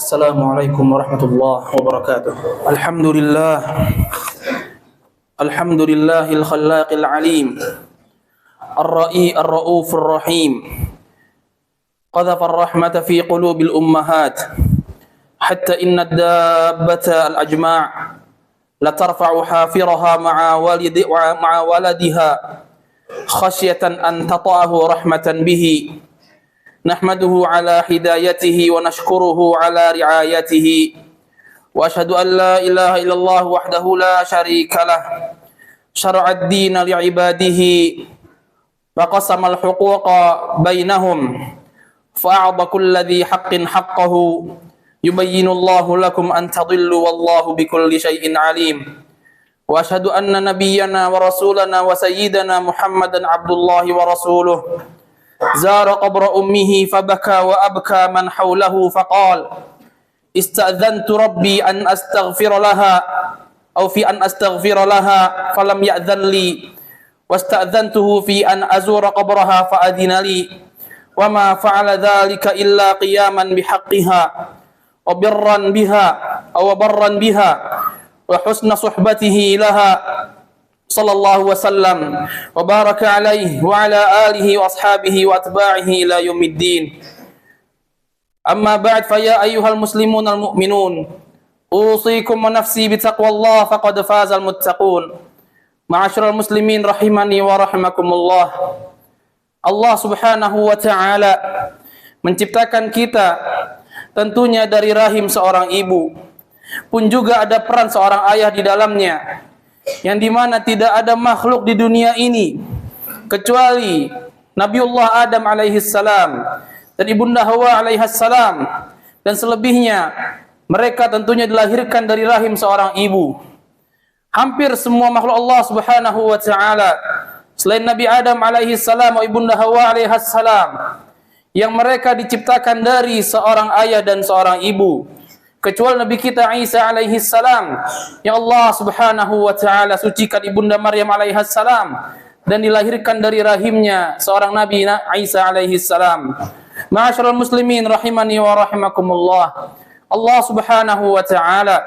Assalamualaikum warahmatullahi wabarakatuh. Alhamdulillahil khallaqil alim. Ar-ra'ufur rahim. Qadhafa ar-rahmata fi qulubil ummahat. Hatta inna ad-dabbata al-ajma' la tarfa'u hafiraha ma'a waladiha khasyatan an tata'ahu rahmatan bihi. Nahmaduhu ala hidayatihi wa nashkuruhu ala riayatihi wa ashhadu an la ilaha illallah wahdahu la syarika lah syara'a ad-dina li'ibadihi wa qasama al-huquqa bainahum fa'adha kulli dhi haqqin haqqahu yubayyinu Allahu lakum an tadillu wallahu bikulli syai'in alim wa ashhadu anna nabiyyana wa rasulana wa sayyidana Muhammadan abdullahi wa rasuluh زار قبر أمه فبكى وأبكى من حوله فقال استأذنت ربي أن أستغفر لها أو في أن أستغفر لها فلم يأذن لي واستأذنته في أن أزور قبرها فأذن لي وما فعل ذلك إلا قياما بحقها وبرا بها وحسن صحبته لها صلى الله وسلم وبارك عليه وعلى آله وأصحابه وأتباعه إلى يوم الدين أما بعد فيا أيها المسلمون المؤمنون أوصيكم ونفسي بتقوى الله فقد فاز المتقون معاشر المسلمين رحمني ورحمكم الله. Allah subhanahu wa ta'ala menciptakan kita tentunya dari rahim seorang ibu, pun juga ada peran seorang ayah di dalamnya, yang dimana tidak ada makhluk di dunia ini kecuali Nabiullah Adam alaihissalam dan Ibunda Hawa alaihissalam, dan selebihnya mereka tentunya dilahirkan dari rahim seorang ibu. Hampir semua makhluk Allah subhanahu wa ta'ala selain Nabi Adam alaihissalam wa Ibunda Hawa alaihissalam yang mereka diciptakan dari seorang ayah dan seorang ibu, kecuali Nabi kita Isa alaihi salam yang Allah subhanahu wa ta'ala sucikan Ibunda Maryam alaihi salam dan dilahirkan dari rahimnya seorang Nabi Isa alaihi salam. Ma'asyiral muslimin rahimani wa rahimakumullah. Allah subhanahu wa ta'ala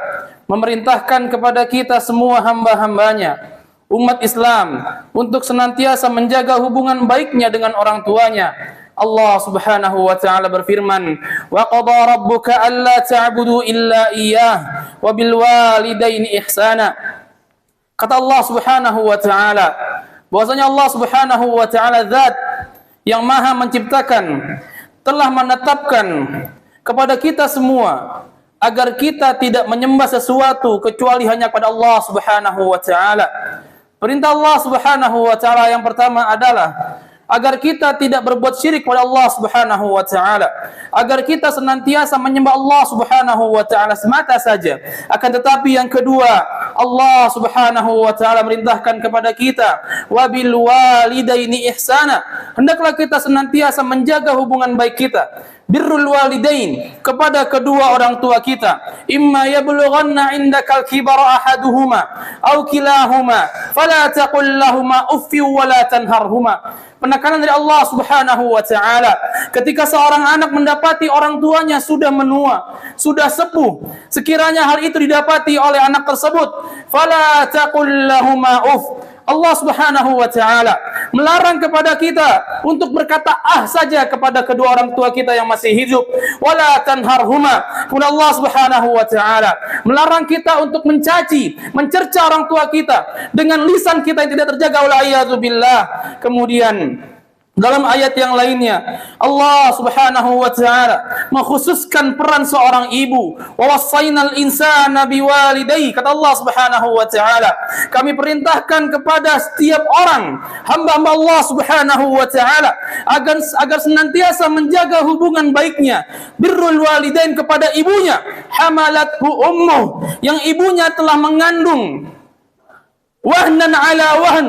memerintahkan kepada kita semua hamba-hambanya, umat Islam, untuk senantiasa menjaga hubungan baiknya dengan orang tuanya. Allah subhanahu wa ta'ala berfirman, wa qada rabbuka alla ta'budu illa iyyah wa bil walidaini ihsana. Kata Allah subhanahu wa ta'ala bahwasanya Allah subhanahu wa ta'ala zat yang maha menciptakan telah menetapkan kepada kita semua agar kita tidak menyembah sesuatu kecuali hanya kepada Allah subhanahu wa ta'ala. Perintah Allah subhanahu wa ta'ala yang pertama adalah agar kita tidak berbuat syirik kepada Allah subhanahu wa ta'ala, agar kita senantiasa menyembah Allah subhanahu wa ta'ala semata saja. Akan tetapi yang kedua, Allah subhanahu wa ta'ala merintahkan kepada kita, wabil walidaini ihsana, hendaklah kita senantiasa menjaga hubungan baik kita, birrul walidain, kepada kedua orang tua kita. Imma yablughanna indakal kibara ahaduhuma aw kilahuma fala taqul lahumā uffin wa la tanharhuma. Penekanan dari Allah subhanahu wa ta'ala ketika seorang anak mendapati orang tuanya sudah menua, sudah sepuh, sekiranya hal itu didapati oleh anak tersebut, fala taqul lahumā uff. Allah subhanahu wa ta'ala melarang kepada kita untuk berkata saja kepada kedua orang tua kita yang masih hidup. Wala tanharhuma. Pun Allah subhanahu wa ta'ala melarang kita untuk mencaci, mencerca orang tua kita dengan lisan kita yang tidak terjaga, wal-a'yadzubillah. Kemudian dalam ayat yang lainnya Allah subhanahu wa ta'ala mengkhususkan peran seorang ibu. Wa wassaynal insana biwalidayhi. Kata Allah subhanahu wa ta'ala, kami perintahkan kepada setiap orang hamba-hamba Allah subhanahu wa ta'ala agar senantiasa menjaga hubungan baiknya, birrul walidain, kepada ibunya. Hamalathu ummuh, yang ibunya telah mengandung, wahnan ala wahn,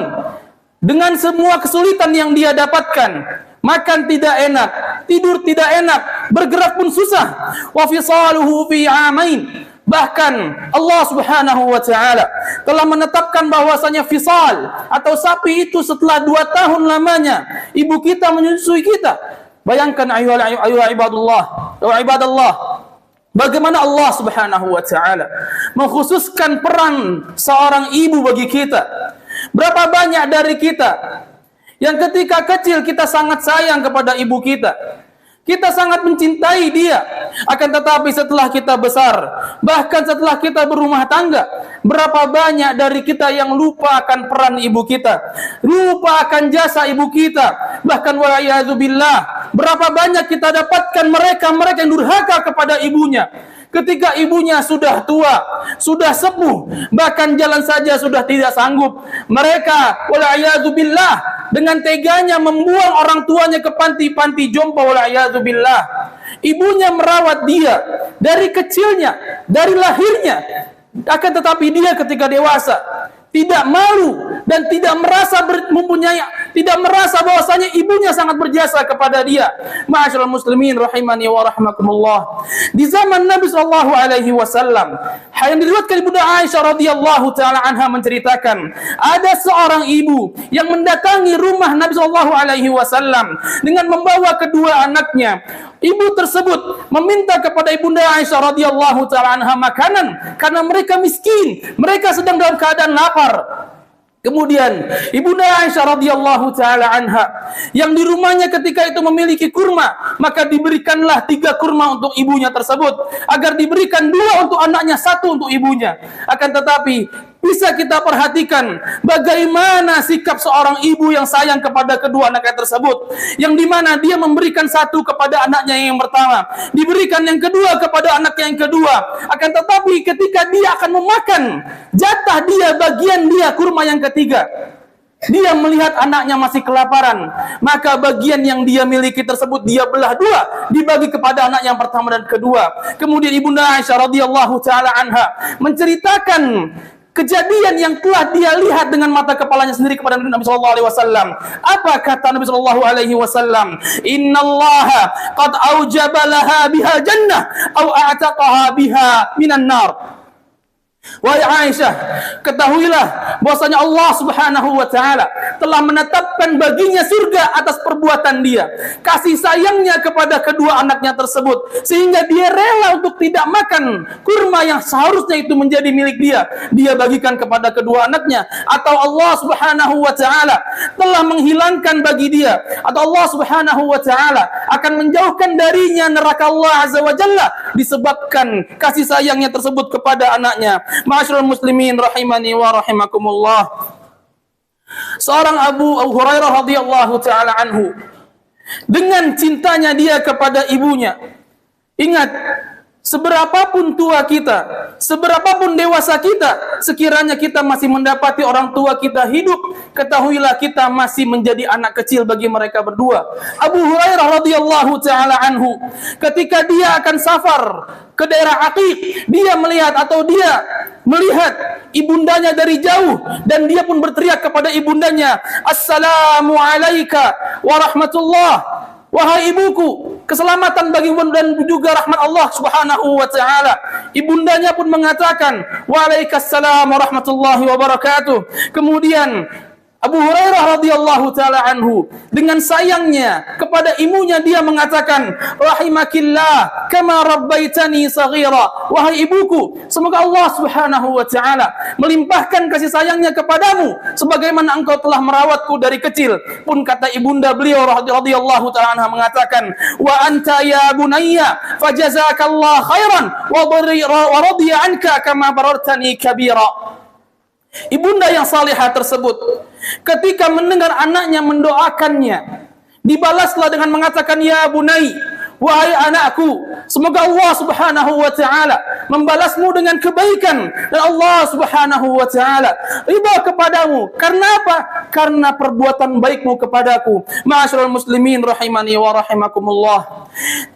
dengan semua kesulitan yang dia dapatkan. Makan tidak enak, tidur tidak enak, bergerak pun susah. Wa fisaluhu fi amain. Bahkan Allah subhanahu wa ta'ala telah menetapkan bahwasanya fisal atau sapi itu setelah 2 tahun lamanya ibu kita menyusui kita. Bayangkan ayuha ibadullah, wa ibadallah, Bagaimana Allah Subhanahu wa taala mengkhususkan peran seorang ibu bagi kita. Berapa banyak dari kita yang ketika kecil kita sangat sayang kepada ibu kita. Kita sangat mencintai dia. Akan tetapi setelah kita besar, bahkan setelah kita berumah tangga, berapa banyak dari kita yang lupa akan peran ibu kita, lupa akan jasa ibu kita. Bahkan wa'iyadzubillah, berapa banyak kita dapatkan mereka yang durhaka kepada ibunya. Ketika ibunya sudah tua, sudah sepuh, bahkan jalan saja sudah tidak sanggup, mereka wa'iyadzubillah dengan teganya membuang orang tuanya ke panti-panti jompo. Wa'iyadzubillah, ibunya merawat dia dari kecilnya, dari lahirnya. Akan tetapi dia ketika dewasa tidak malu dan tidak merasa tidak merasa bahwasanya ibunya sangat berjasa kepada dia. Ma'asyiral muslimin rahimani wa rahmakumullah. Di zaman Nabi sallallahu alaihi wasallam, yang diriwayatkan Ibunda Aisyah radhiyallahu taala anha menceritakan, ada seorang ibu yang mendatangi rumah Nabi sallallahu alaihi wasallam dengan membawa kedua anaknya. Ibu tersebut meminta kepada Ibunda Aisyah radhiyallahu taala anha makanan karena mereka miskin, mereka sedang dalam keadaan lapar. Kemudian Ibunda Aisyah radhiyallahu taala anha yang di rumahnya ketika itu memiliki kurma, maka diberikanlah 3 kurma untuk ibunya tersebut, agar diberikan 2 untuk anaknya, 1 untuk ibunya. Akan tetapi bisa kita perhatikan bagaimana sikap seorang ibu yang sayang kepada kedua anaknya tersebut, yang dimana dia memberikan 1 kepada anaknya yang pertama, diberikan yang kedua kepada anaknya yang kedua. Akan tetapi ketika dia akan memakan jatah dia, bagian dia kurma yang ketiga, dia melihat anaknya masih kelaparan, maka bagian yang dia miliki tersebut dia belah 2, dibagi kepada anak yang pertama dan kedua. Kemudian Ibunda Aisyah radhiyallahu taala anha menceritakan kejadian yang telah dia lihat dengan mata kepalanya sendiri kepada Nabi sallallahu alaihi wasallam. Apa kata Nabi sallallahu alaihi wasallam? Innallaha qad aujaba laha biha jannah au a'taqaha biha minan nar. Wahai Aisyah, ketahuilah bahwasanya Allah Subhanahu wa taala telah menetapkan baginya surga atas perbuatan dia, kasih sayangnya kepada kedua anaknya tersebut, sehingga dia rela untuk tidak makan kurma yang seharusnya itu menjadi milik dia, dia bagikan kepada kedua anaknya. Atau Allah Subhanahu wa taala telah menghilangkan bagi dia, atau Allah Subhanahu wa taala akan menjauhkan darinya neraka Allah Azza wa Jalla disebabkan kasih sayangnya tersebut kepada anaknya. Ma'asyiral muslimin rahimani wa rahimakumullah. Seorang Abu Hurairah radhiyallahu taala anhu, dengan cintanya dia kepada ibunya, ingat, seberapapun tua kita, seberapapun dewasa kita, sekiranya kita masih mendapati orang tua kita hidup, ketahuilah kita masih menjadi anak kecil bagi mereka berdua. Abu Hurairah radhiyallahu taala anhu, ketika dia akan safar ke daerah Aqiq, dia melihat ibundanya dari jauh, dan dia pun berteriak kepada ibundanya, "Assalamu alayka wa rahmatullah." Wahai ibuku, keselamatan bagimu dan juga rahmat Allah Subhanahu wa taala. Ibundanya pun mengatakan, "Waalaikumsalam warahmatullahi wabarakatuh." Kemudian Abu Hurairah radhiyallahu taala anhu dengan sayangnya kepada ibunya dia mengatakan, "Rahimakillah kama rabbaitani saghira." Wahai ibuku, semoga Allah Subhanahu wa taala melimpahkan kasih sayangnya kepadamu sebagaimana engkau telah merawatku dari kecil. Pun kata ibunda beliau radhiyallahu taala anha mengatakan, "Wa anta ya bunayya fajazakallahu khairan wa radiya anka kama barartani kabira." Ibunda yang salihah tersebut ketika mendengar anaknya mendoakannya, dibalaslah dengan mengatakan, "Ya bunai, wahai anakku, semoga Allah Subhanahu wa taala membalasmu dengan kebaikan dan Allah Subhanahu wa taala ridha kepadamu. Karena apa? Karena perbuatan baikmu kepadaku." Ma'asyiral muslimin rahimani wa rahimakumullah.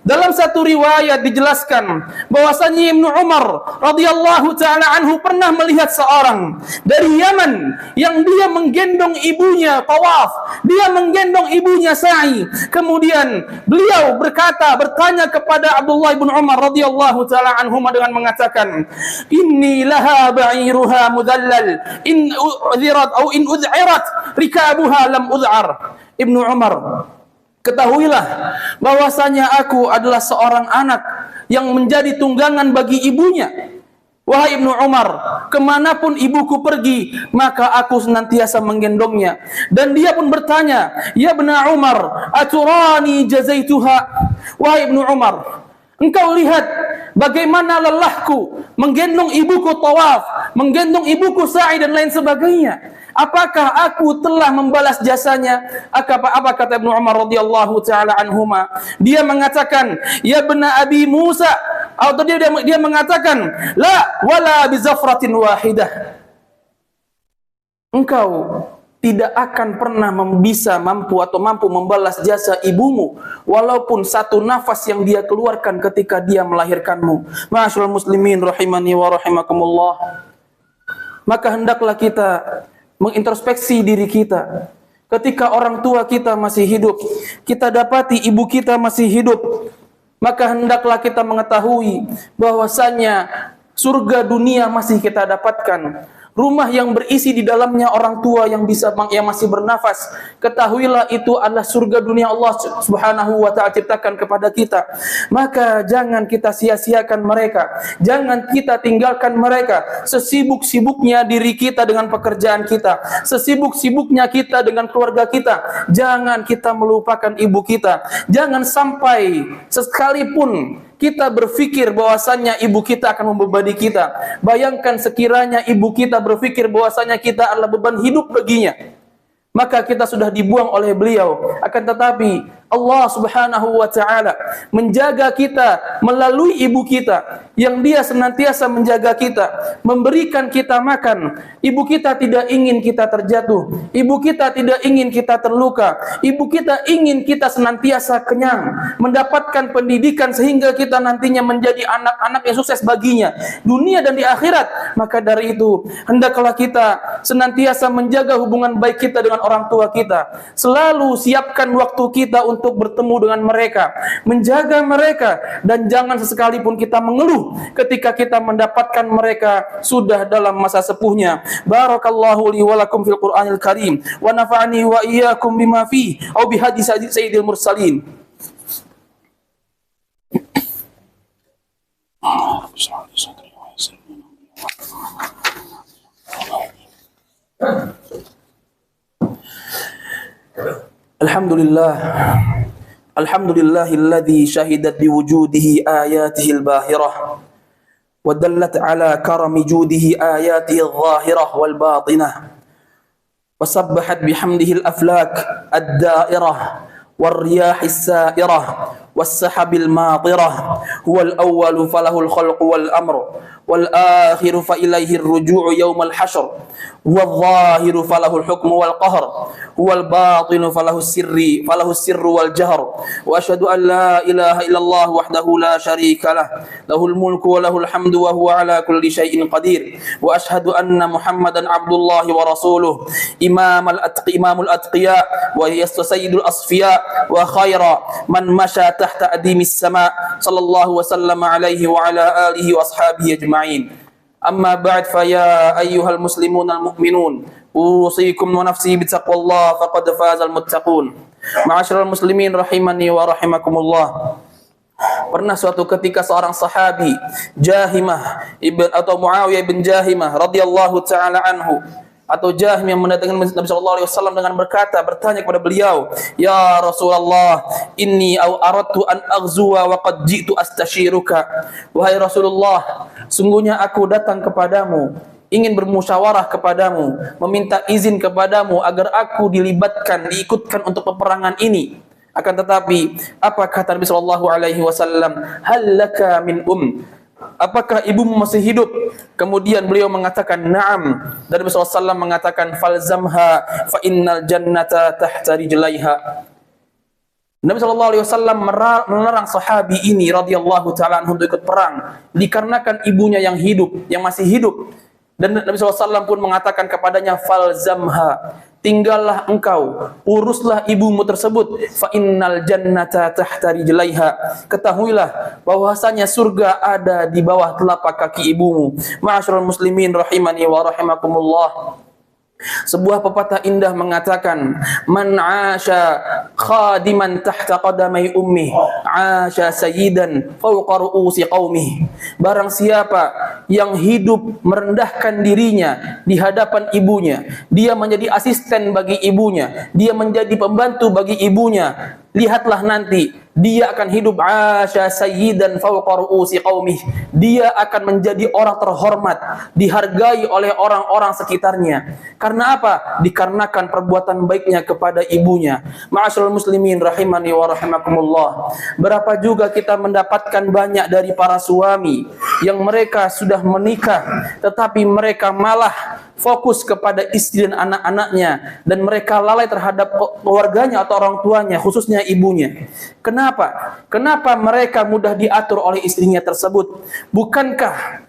Dalam satu riwayat dijelaskan bahwasanya Ibnu Umar radhiyallahu taala anhu pernah melihat seorang dari Yaman yang dia menggendong ibunya tawaf, dia menggendong ibunya sa'i. Kemudian beliau bertanya kepada Abdullah bin Umar radhiyallahu taala anhuma dengan mengatakan, "Inni laha ba'iruha mudallal in udhirat atau in udhirat rikabuha lam udhar." Ibnu Umar, ketahuilah bahwasanya aku adalah seorang anak yang menjadi tunggangan bagi ibunya. Wahai Ibnu Umar, kemanapun ibuku pergi, maka aku senantiasa menggendongnya. Dan dia pun bertanya, ya Ibnu Umar, aturani jazaituha? Wahai Ibnu Umar, engkau lihat bagaimana lelahku menggendong ibuku tawaf, menggendong ibuku sa'i dan lain sebagainya. Apakah aku telah membalas jasanya? Apa kata Ibnu Umar radhiyallahu taala anhuma? Dia mengatakan, ya bena Abi Musa, atau dia mengatakan, la wala bizafratin wahidah. Engkau tidak akan pernah mampu membalas jasa ibumu walaupun satu nafas yang dia keluarkan ketika dia melahirkanmu. Ma'asyiral muslimin rahimani wa rahimakumullah. Maka hendaklah kita mengintrospeksi diri kita. Ketika orang tua kita masih hidup, kita dapati ibu kita masih hidup, maka hendaklah kita mengetahui bahwasanya surga dunia masih kita dapatkan. Rumah yang berisi di dalamnya orang tua yang masih bernafas, ketahuilah itu adalah surga dunia Allah Subhanahu wa taala ciptakan kepada kita. Maka jangan kita sia-siakan mereka, jangan kita tinggalkan mereka. Sesibuk-sibuknya diri kita dengan pekerjaan kita, sesibuk-sibuknya kita dengan keluarga kita, jangan kita melupakan ibu kita. Jangan sampai sekalipun kita berpikir bahwasannya ibu kita akan membebani kita. Bayangkan sekiranya ibu kita berpikir bahwasannya kita adalah beban hidup baginya, maka kita sudah dibuang oleh beliau. Akan tetapi Allah Subhanahu wa taala menjaga kita melalui ibu kita, yang dia senantiasa menjaga kita, memberikan kita makan. Ibu kita tidak ingin kita terjatuh, ibu kita tidak ingin kita terluka, ibu kita ingin kita senantiasa kenyang, mendapatkan pendidikan sehingga kita nantinya menjadi anak-anak yang sukses baginya dunia dan di akhirat. Maka dari itu hendaklah kita senantiasa menjaga hubungan baik kita dengan orang tua kita. Selalu siapkan waktu kita untuk bertemu dengan mereka, menjaga mereka, dan jangan sesekalipun kita mengeluh ketika kita mendapatkan mereka sudah dalam masa sepuhnya. Barakallahu li wa lakum fil Qur'anil Karim wa nafa'ani wa iyyakum bima fihi au bi hadis sayyidil mursalin. Alhamdulillahilladzi syahidat biwujudihi ayatihil bahirah wa dallat ala karami judihi ayatihi adh-dhahirah wal batinah wa sabbahat bihamdihi al-aflak ad-da'irah wal riyahis sa'irah was sahabil matirah huwal awwalu falahul khalqu wal amru wal akhiru fa ilaihi ar-ruju'u yawmal hashr والظاهر فله الحكم والقهر هو الباطن فله السر والجهر وأشهد أن لا إله إلا الله وحده لا شريك له له الملك وله الحمد وهو على كل شيء قدير وأشهد أن محمدا عبد الله ورسوله إمام الأتقياء وسيد الأصفياء وخير من مشى تحت أديم السماء صلى الله وسلم عليه وعلى آله وأصحابه أجمعين. أما بعد فيا أيها المسلمون المؤمنون أوصيكم ونفسي بتقوى الله فقد فاز المتقون. معاشر المسلمين rahimani wa rahimakumullah. Pernah suatu ketika seorang sahabi Jahimah atau Muawiyah bin Jahimah radhiyallahu taala anhu, atau Jahim yang mendatangi Nabi sallallahu alaihi wasallam dengan bertanya kepada beliau, "Ya Rasulullah, inni aradtu an aghzuwa wa qad ji'tu astashiruka." Wahai Rasulullah, sungguhnya aku datang kepadamu, ingin bermusyawarah kepadamu, meminta izin kepadamu agar aku diikutkan untuk peperangan ini. Akan tetapi, apa kata Nabi sallallahu alaihi wasallam? "Hal laka min Apakah ibumu masih hidup?" Kemudian beliau mengatakan na'am. Dan Nabi SAW mengatakan falzamha fa innal jannata tahta rijlaiha. Nabi SAW melarang sahabi ini radhiyallahu ta'ala anhu untuk ikut perang dikarenakan ibunya yang hidup, yang masih hidup. Dan Nabi SAW pun mengatakan kepadanya falzamha, tinggallah engkau, uruslah ibumu tersebut, fa innal jannata tahta rijlaiha, ketahuilah bahwasanya surga ada di bawah telapak kaki ibumu. Ma'asyiral muslimin rahimani wa rahimakumullah. Sebuah pepatah indah mengatakan, "Man 'asha khadiman tahta qadamai ummi, 'asha sayyidan fawqa ru'usi qaumih." Barang siapa yang hidup merendahkan dirinya di hadapan ibunya, dia menjadi asisten bagi ibunya, dia menjadi pembantu bagi ibunya, lihatlah nanti dia akan hidup 'asha sayyidan fawqa ru'usi qaumih. Dia akan menjadi orang terhormat, dihargai oleh orang-orang sekitarnya. Karena apa? Dikarenakan perbuatan baiknya kepada ibunya. Ma'asyiral muslimin rahimani wa rahimakumullah. Berapa juga kita mendapatkan banyak dari para suami yang mereka sudah menikah tetapi mereka malah fokus kepada istri dan anak-anaknya, dan mereka lalai terhadap keluarganya atau orang tuanya, khususnya ibunya. Kenapa? Kenapa mereka mudah diatur oleh istrinya tersebut? Bukankah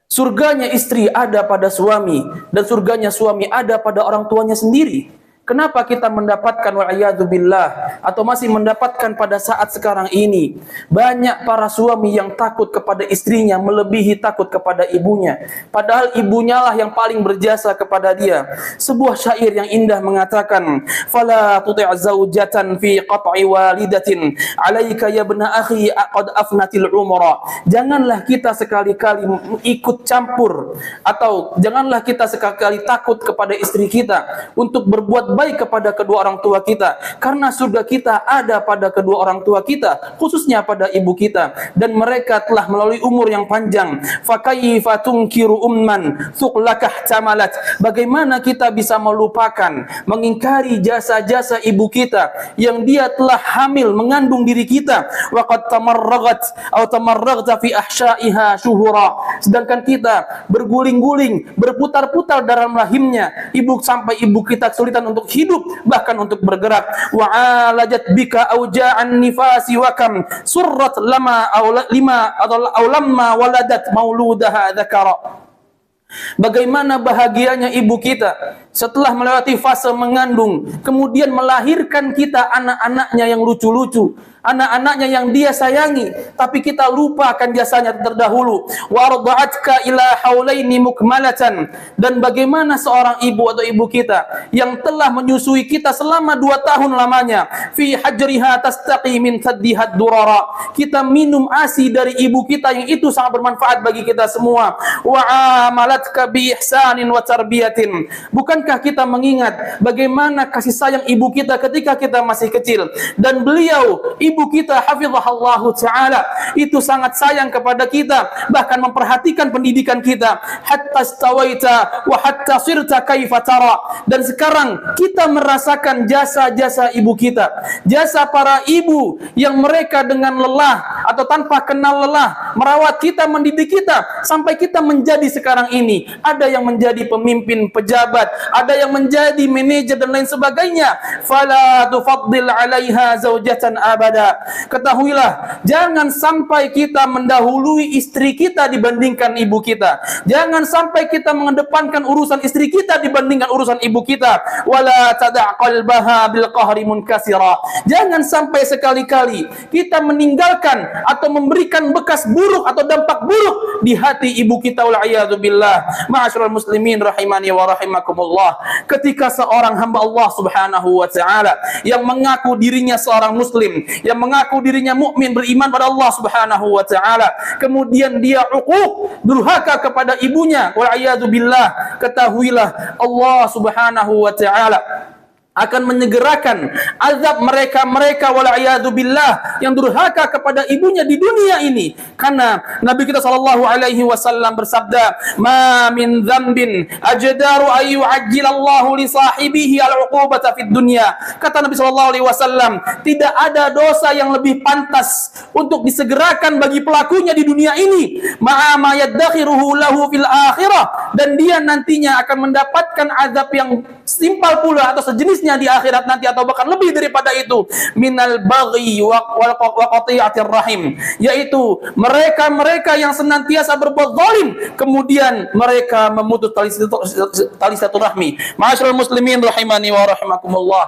surganya istri ada pada suami dan surganya suami ada pada orang tuanya sendiri? Kenapa kita mendapatkan wa'iyadzubillah atau masih mendapatkan pada saat sekarang ini banyak para suami yang takut kepada istrinya melebihi takut kepada ibunya, padahal ibunya lah yang paling berjasa kepada dia. Sebuah syair yang indah mengatakan, "Fala tuti' zaujatan fi qat'i walidatin 'alaika ya ibna akhi qad afnatil umra." Janganlah kita sekali-kali ikut campur atau janganlah kita sekali-kali takut kepada istri kita untuk berbuat baik kepada kedua orang tua kita, karena surga kita ada pada kedua orang tua kita, khususnya pada ibu kita, dan mereka telah melalui umur yang panjang. Fakaifa tunkiru umman thuqlakah tamalat. Bagaimana kita bisa melupakan, mengingkari jasa-jasa ibu kita yang dia telah hamil mengandung diri kita, waqad tamarragat atau tamarragta fi ahsya'iha syuhura, sedangkan kita berguling-guling, berputar-putar dalam rahimnya ibu sampai ibu kita kesulitan untuk hidup, bahkan untuk bergerak. Wa alajat bika auja'an nifasi wa kam surrat lama aw lamma waladat mauludaha dzakara. Bagaimana bahagianya ibu kita setelah melewati fase mengandung, kemudian melahirkan kita anak-anaknya yang lucu-lucu, anak-anaknya yang dia sayangi, tapi kita lupa akan jasanya terdahulu. Wa arda'atka ila haulaini mukmalatan. Dan bagaimana seorang ibu atau ibu kita yang telah menyusui kita selama 2 tahun lamanya, fi hajriha tastaqi min saddiha durara. Kita minum ASI dari ibu kita yang itu sangat bermanfaat bagi kita semua. Wa amalatka bi ihsanin wa tarbiyatin. Bukankah kita mengingat bagaimana kasih sayang ibu kita ketika kita masih kecil, dan beliau ibu kita hafizahullahu ta'ala itu sangat sayang kepada kita, bahkan memperhatikan pendidikan kita, hatta stawaita wa hatta sirta kaifa tara. Dan sekarang kita merasakan jasa-jasa ibu kita, jasa para ibu yang mereka dengan lelah atau tanpa kenal lelah merawat kita, mendidik kita sampai kita menjadi sekarang ini. Ada yang menjadi pemimpin pejabat, ada yang menjadi manajer dan lain sebagainya. Fala tufaddil 'alaiha zaujatan abada. Ketahuilah, jangan sampai kita mendahului istri kita dibandingkan ibu kita. Jangan sampai kita mengedepankan urusan istri kita dibandingkan urusan ibu kita. Wala tada' qalbaha bil qahri munkasira. Jangan sampai sekali-kali kita meninggalkan atau memberikan bekas buruk atau dampak buruk di hati ibu kita, wal a'yadu billah. Ma'asyiral muslimin rahimani wa rahimakumullah. Ketika seorang hamba Allah Subhanahu wa taala yang mengaku dirinya seorang muslim, yang mengaku dirinya mukmin beriman pada Allah Subhanahu wa taala, kemudian dia uquq, durhaka kepada ibunya, wal a'yadu billah, ketahuilah Allah Subhanahu wa taala akan menyegerakan azab mereka wala'iyadu billah yang durhaka kepada ibunya di dunia ini. Karena Nabi kita sallallahu alaihi wasallam bersabda, "Ma min dzambin ajdaru ay yu'ajjilallahu li sahibihi al-'uqubata fid dunya." Kata Nabi sallallahu alaihi wasallam, tidak ada dosa yang lebih pantas untuk disegerakan bagi pelakunya di dunia ini, ma'a ma yaddakhiruhu lahu fil akhirah, dan dia nantinya akan mendapatkan azab yang setimpal pula atau sejenisnya di akhirat nanti, atau bahkan lebih daripada itu, minal baghi wa qati'atir rahim, yaitu mereka yang senantiasa berbuat zalim kemudian mereka memutus tali silaturahmi. Ma'asyiral muslimin rahimani wa rahimakumullah.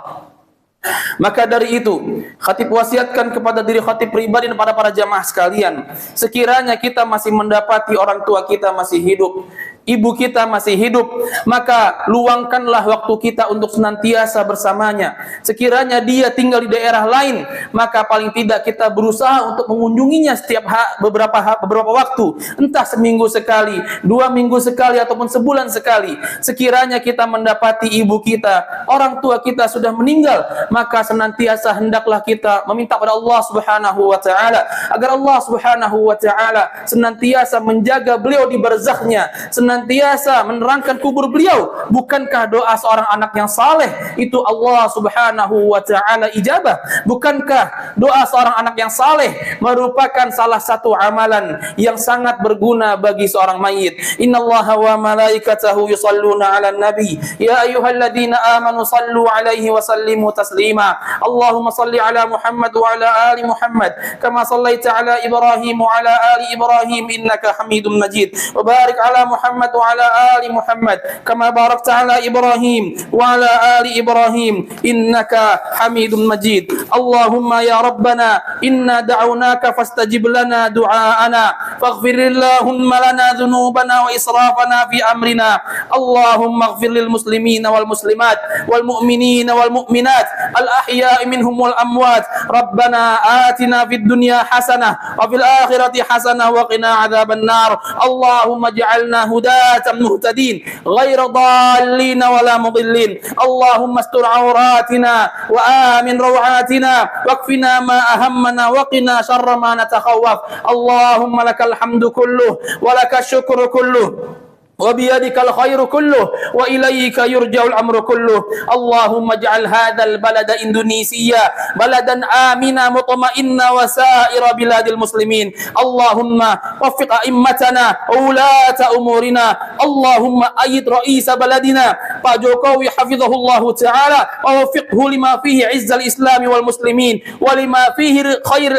Maka dari itu, khatib wasiatkan kepada diri khatib pribadi dan para jamaah sekalian, sekiranya kita masih mendapati orang tua kita masih hidup, ibu kita masih hidup, maka luangkanlah waktu kita untuk senantiasa bersamanya. Sekiranya dia tinggal di daerah lain, maka paling tidak kita berusaha untuk mengunjunginya setiap beberapa waktu, entah seminggu sekali, 2 minggu sekali, ataupun sebulan sekali. Sekiranya kita mendapati ibu kita, orang tua kita sudah meninggal, maka senantiasa hendaklah kita meminta pada Allah Subhanahu wa taala agar Allah Subhanahu wa taala senantiasa menjaga beliau di barzakhnya, senantiasa menerangkan kubur beliau. Bukankah doa seorang anak yang saleh itu Allah Subhanahu wa taala ijabah? Bukankah doa seorang anak yang saleh merupakan salah satu amalan yang sangat berguna bagi seorang mayit? Innallaha wa malaikatahu yusalluna 'alan nabi ya ayyuhalladzina amanu sallu 'alaihi wa sallimu taslima. Allahumma salli 'ala Muhammad wa 'ala ali Muhammad kama sallaita 'ala Ibrahim wa 'ala ali Ibrahim innaka Hamidum Majid. Wa barik 'ala Muhammad wa 'ala ali Muhammad kama barakta 'ala Ibrahim wa 'ala ali Ibrahim innaka Hamidum Majid. Allahumma ya Rabbana inna da'awnaka fastajib lana du'aana faghfir Allahumma lana dhunubana wa israfana fi amrina. Allahumma ighfir lil muslimina wal muslimat wal mu'minina wal mu'minat al ahya'i minhum wal amwat. Rabbana atina fid dunya hasanah wa fil akhirati hasanah wa qina adzaban nar. Allahumma ij'alna hudatan muhtadin ghayra dallin wala mudillin. Allahumma astur awratina wa amin rawatina wakfina ma ahammana wa qina syarra ma natakhawwaf. Allahumma lakal hamdu kulluh wa lakal syukru kulluh وبيدك الخير كله وإليك يرجع الأمر كله. اللهم اجعل هذا البلد إندونيسيا بلدا آمنا مطمئنا وسائر بلاد المسلمين. اللهم وفق أئمتنا وولاة أمورنا. اللهم أيد رئيس بلدنا Pak Jokowi حفظه الله تعالى ووفقه لما فيه عز الإسلام والمسلمين ولما فيه خير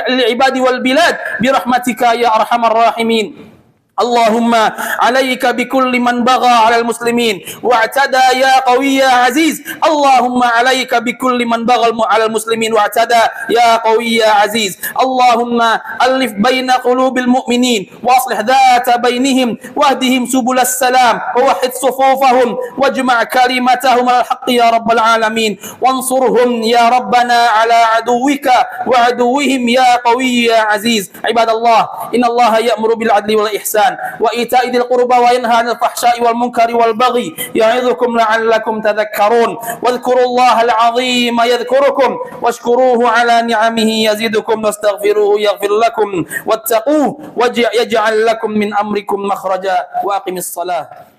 العباد والبلاد برحمتك يا أرحم الراحمين. اللهم عليك بكل من بغى على المسلمين واعتدى يا قوي يا عزيز. اللهم عليك بكل من بغى على المسلمين واعتدى يا قوي يا عزيز. اللهم ألف بين قلوب المؤمنين واصلح ذات بينهم واهدهم سبل السلام ووحد صفوفهم واجمع كلمتهم على الحق يا رب العالمين. وانصرهم يا ربنا على عدوك وعدوهم يا قوي يا عزيز. عباد الله إن الله يأمر بالعدل والإحسان وإيتاء ذي القربى وينهى عن الفحشاء والمنكر والبغي يعظكم لعلكم تذكرون. واذكروا الله العظيم يذكركم واشكروه على نعمه يزدكم واستغفروه يغفر لكم واتقوه يجعل لكم من أمركم مخرجا. وأقم الصلاة.